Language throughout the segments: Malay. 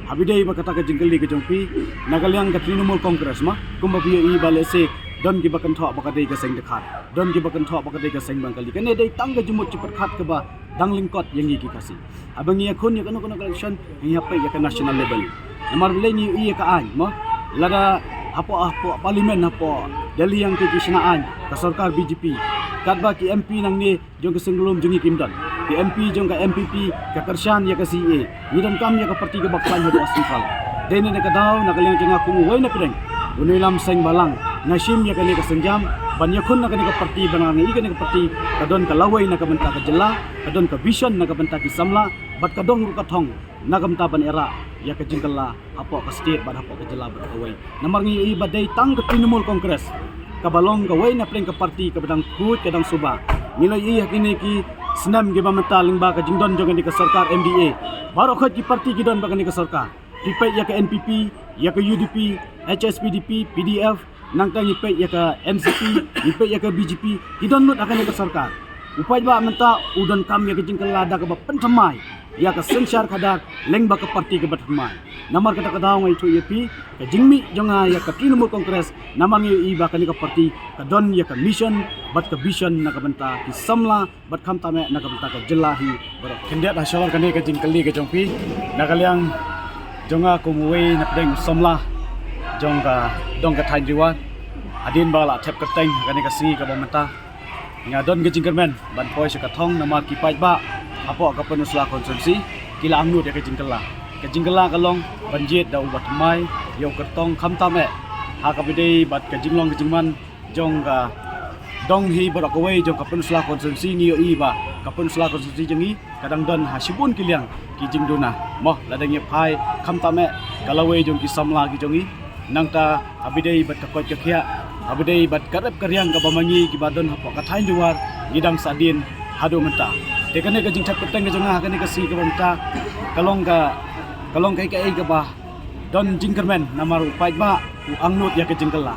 habidai ba kata ka jingkali ke jongpi nagaliang ka Trinamool Congress ma kumba biyo i bale se don ki bakan thok bakadai ka seng dekhat don ki bakan thok bakadai ka seng bangkali kene dai tangga jumut cepat khat ke ba dangling kot yang gi kasi abang ya khun ya kono election ya pai ya ka national level namar bele ni i ka an ma lada apa parlimen apa Delhi yang ke kisanaan ka sarkar BJP kadba ki MP nang ni jong ke senglum jongi kimdan ki MP jong ka MPP ka Kershan ya ka CA ni dan kam ya ka parti ka baklan hodo asfal dene ne ka daw nakalang jonga kumu wai na pedeng unilam seng balang nasim ya ka ni ka senjam ban ya khun na ka ni ka parti banang i ka ni ka parti kadon ka lawai na ka benta ka jela kadon ka vision na ka benta ki samla bat kadong ru ka thong na ka benta ban era ya ka jingkala apa ka state ban apa ka jela bat ka wai namar ngi i badai tang ka Trinamool Congress kabalong gawai na pleng ka parti ka badang khut kadang suba nilai i hakini ki senam ge bamata lingba ka jingdon jong ni ka sarkar MDA baro khat ki parti ki don ba ka ni ka sarkar tipai ya ka NPP ya ka UDP HSPDP PDF nang tang ipai ya ka NCP ipai ya ka BJP ki don lut akan ni ka sarkar upai ba menta udon kam ya ka jingkala da ka ba pentamai ya ka sensyar kadar lengba ka parti ka batmai namar kata kadaw ngai chu yepi ka jingmi jonga ya ka Trinamool Congress namang i ba ka ni ka parti ka don ya ka mission bat ka vision na ka benta ki samla bat kham tame na ka benta ka jelahi barok kendet hasyawar ka ni ka jingkali ka jongpi nakaliang jonga kumuwei na pedeng samla jongka dong ka thainriwa adin bala thep ka teng ka ni ka si ka bamenta nga don ka jingkermen ban poi sa ka thong namar ki pai ba apo ka penusla konsensi kila angnu de ka jingkala kalong banjit da ubat mai yo kertong kham tame ha ka bidei bat ka jinglong ka jingman jong ka dong hi barok away jong ka penusla konsensi ni yo i ba ka penusla konsensi jengi kadang don hasibun kiliang ki jingduna moh ladang ye phai kham tame kalawai jong ki samla ki jongi nangta abidei bat ka kot ka khia abidei bat karep karyang ka bamangi ki badon hapo ka thain juar ngidang sadin hadu menta tekane ka jingthap peteng ka jonga ka ni ka si ka banta kalong kai kai ka ba don jingkermen namar upai ba angnut ya ka jingkala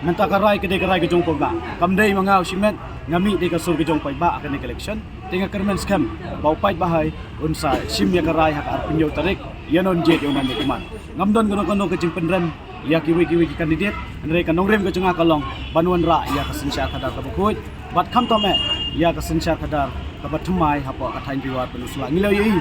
menta karai ka de karai ka jong ba kamdei mangaw simet ngami de ka sur ka jong pai ba ka ni election tinga kermen scam ba upai ba hai unsa sim ya karai hak arpinyo tarik yanon jet yo nan de kuman ngamdon kono ka jingpenren ya kiwi ki kandidat andre ka nongrem ka jonga kalong banwan ra ya ka sensya kadar ka bukut bat kham tome ya ka sensya kadar ka bathmai hapo ka thain biwar penusla ngilai yi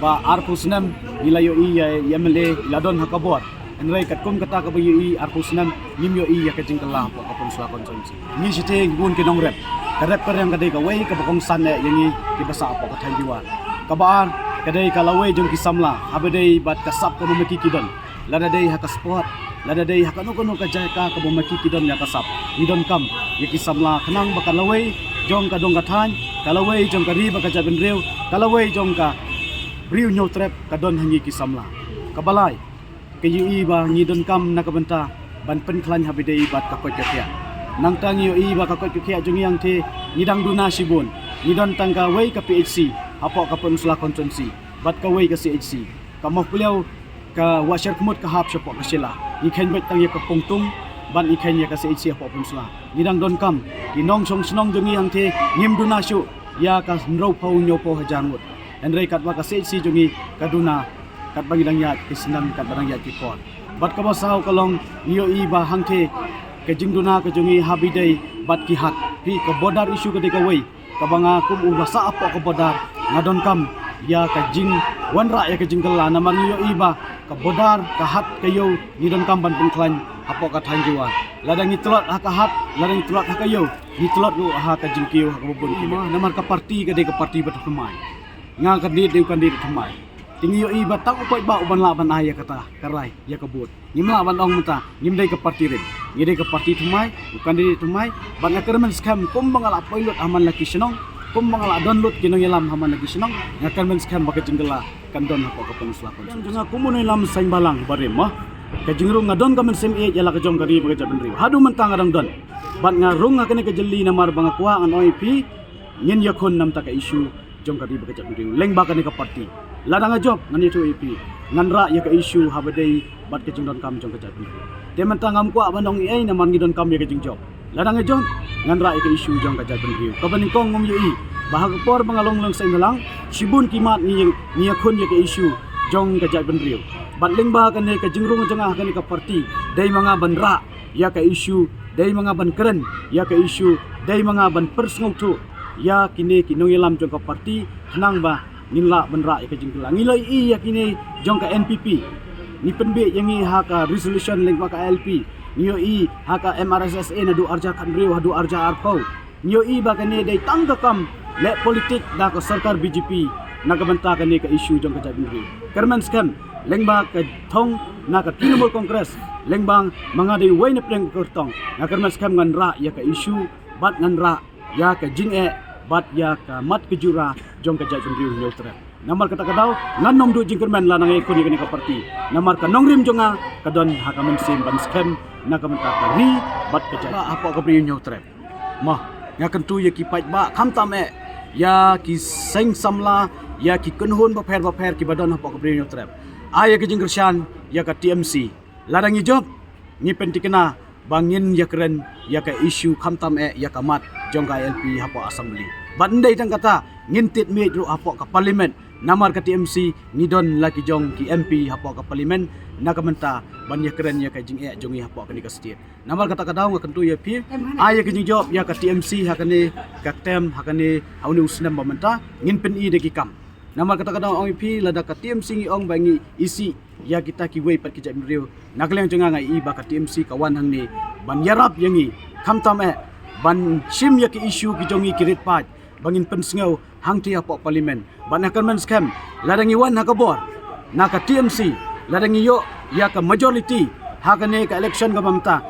ba arpusnam ngilai yi ya mele ladon hakabot andre kat kum kata ka yi arpusnam nimyo yi ya ka jingkala hapo ka penusla konsumsi ni site gun ke nongrem karep karyang kadai ka wei ka bakong san yangi ki basa hapo ka thain biwar kabaan kadai ka lawai jong ki samla habedei bat ka sap ko memeki kidon lada dei haka sport lada dei haka no ka jaka ka bomaki kidon ya ka sap idon kam ya ki samla khnang ba ka lawai jong ka dong ka than kalawai jong ka ri ba ka jaben reu kalawai jong ka riu nyo trap ka don hangi ki samla kabalai ke yu ba ngidon kam na ka benta ban pen khlan habidei bat ka kot ka nang tang yu ba ka kot ka jong yang the ngidang duna sibun ngidon tang ka wei ka PHC apo ka penusla konsensi bat ka wei ka CHC ka mafliau ka washer kemut ka hap syapo ka sila ikhen bet tang ya ka pongtung ban ikhen ya ka CHC apo penusla ngidang don kam inong song snong jongi yang the ngim duna syu ya ka nro phau nyopo hajangut andre kat ba ka CHC jongi kaduna kat bangidang ya kisnam kat barang ya kipon bat ka basau kalong niyo i ba hang the ke jingduna ka jongi habidei bat ki hak pi ka bodar isu ka de ka wei ka banga kum ubasa apo ka bodar ngadon kam ya ka jing wanra ya ka jingkala namang niyo i ba ka bodar ka hat kayo ngidon kam ban pengklan apo ka thanjuwa ladang itlot ka hat ladang itlot ka kayo itlot lu ha ka jingkiyo ka bubun kima namar ka parti ka de ka parti bat kemai nga ka de kan kemai tingiyo i ba tang upai ba uban laban aya kata karai ya kabut ngimla ban ong mata ngimdai ka parti rin ngidai ka parti kemai bukan de kemai ban kermen scam kum bangala pilot aman laki senong kum bangala download kinong yalam haman lagi senong ngakan scam baka jinggala kandon apa ka penusla kon junga kumunay lam saing balang bare mah ka jingro ngadon ka men sem e yala ka jong kari baka jaben ri hadu mentang adang don ban ngarung ngakane ka jeli namar banga kwa an OIP nyen yakon nam ta ka issue jong kari baka jaben ri leng baka ni ka parti ladang job ngani tu OIP nganra ya ka issue habadei bat ka jingdon kam jong ka jaben ri de mentang am kwa bandong e namar ngidon kam ya ka jing job ladang job nganra ya ka issue jong ka jaben ri ka baning kong ngom yu bahag por bangalong lang sa inalang sibun kimat ni yakon ya ka issue jong ka jaben ri bat lengba kan ka jingrung jengah kan ka parti dai mga banra ya ka issue dai mga ban keren ya ka issue dai mga ban persngau tu ya kini kinong yalam jong ka parti nang ba nila banra ya ka jingkela ngilai i ya kini jong ka NPP ni penbe yang i ha ka resolution lengba ka LP niyo i ha ka MRSSA na du arja kan riu hadu arja arpau niyo i ba kan dai tangga kam le politik da ka sarkar BJP nagabanta kan ka issue jong ka jabin riu kerman skam lengba ka thong na ka Trinamool Congress lengbang mga day way na preng kurtong na kermas kam ngan ra ya ka issue bat ngan ra ya ka jinge bat ya ka mat kejura jong ka jajun riu neutra namar kata kadaw ngan nom du jingkerman la nang ikon ni ka parti namar ka nongrim jonga kadon ha ka mensim ban scam na ka menta ka ri bat ka jara apa ka riu neutra mah ya kan tu ya ki pait ba kham tame ya ki seng samla ya ki kunhun ba pher ki badon apa ka riu neutra aya ke jingkershan ya ka TMC ladang job ni pentikena bangin ya keren ya ka isu khamtam ya ka mat jong ka LP hapo assembly bandai tang kata ngintit me ru hapo ka parlimen namar ka TMC ngidon laki jong ki MP hapo ka parlimen nakamenta ban ya keren ya ka jing jongi hapo ka ni ka state namar kata kadaw nga kantu ya pi aya ka jing job ya ka TMC hakane ka tem hakane hauni usnam bamenta ngin pen i de ki kam namar kata kadaw ong pi lada ka TMC ngi ong bangi isi ya kita ki way pat ki jam riu nakleng jonga ngai i ba ka TMC kawan hang ni ban yarap yangi khamtam ban sim ya ki issue ki jongi kirit pat bangin pensngau hang ti apok parlimen ban akan men scam ladangi wan ha ka bor na ka TMC ladangi yo ya ka majority ha ka ne ka election ka mamta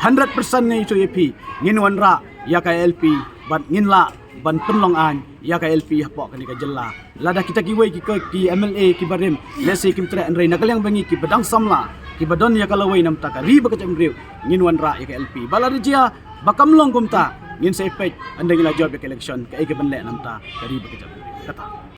100% ngai itu EP ngin wan ra ya ka LP ban ngin la ban penlong an ya ka LP hapo ka ni ka jella lada kita ki way ki MLA ki barim lesi kim tre anrai nakalyang bangi ki badang samla ki badon ya kalaway nam ta ka ri ba ka jam riu ngin wan ra ya ka LP balari jia bakamlong kumta ngin sa epek andang ila job ya ka election ka ike banle nam ta ka ri ba ka jam riu kata